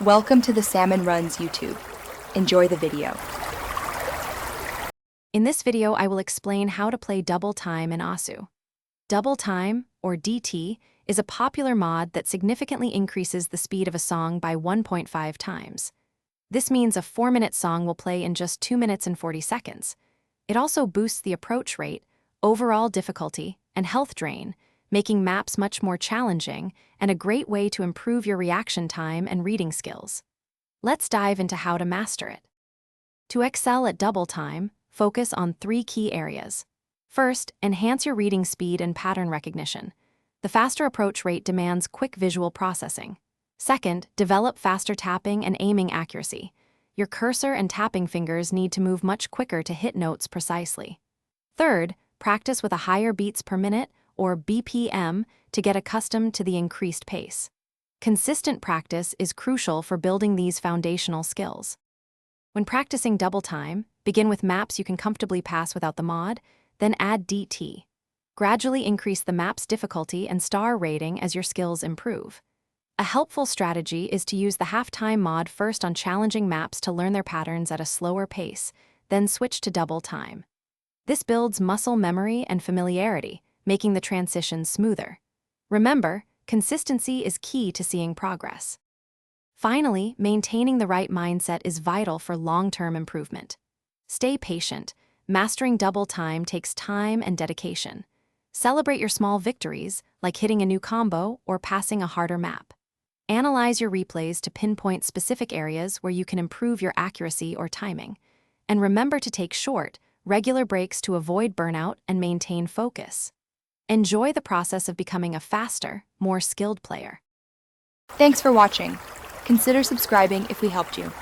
Welcome to the Salmon Runs YouTube. Enjoy the video. In this video, I will explain how to play Double Time in Asu. Double Time, or DT, is a popular mod that significantly increases the speed of a song by 1.5 times. This means a 4-minute song will play in just 2 minutes and 40 seconds. It also boosts the approach rate, overall difficulty, and health drain, making maps much more challenging and a great way to improve your reaction time and reading skills. Let's dive into how to master it. To excel at Double Time, focus on 3 key areas. First, enhance your reading speed and pattern recognition. The faster approach rate demands quick visual processing. Second, develop faster tapping and aiming accuracy. Your cursor and tapping fingers need to move much quicker to hit notes precisely. Third, practice with a higher beats per minute, or BPM, to get accustomed to the increased pace. Consistent practice is crucial for building these foundational skills. When practicing Double Time, begin with maps you can comfortably pass without the mod, then add DT. Gradually increase the map's difficulty and star rating as your skills improve. A helpful strategy is to use the half-time mod first on challenging maps to learn their patterns at a slower pace, then switch to Double Time. This builds muscle memory and familiarity, making the transition smoother. Remember, consistency is key to seeing progress. Finally, maintaining the right mindset is vital for long-term improvement. Stay patient. Mastering Double Time takes time and dedication. Celebrate your small victories, like hitting a new combo or passing a harder map. Analyze your replays to pinpoint specific areas where you can improve your accuracy or timing. And remember to take short, regular breaks to avoid burnout and maintain focus. Enjoy the process of becoming a faster, more skilled player. Thanks for watching. Consider subscribing if we helped you.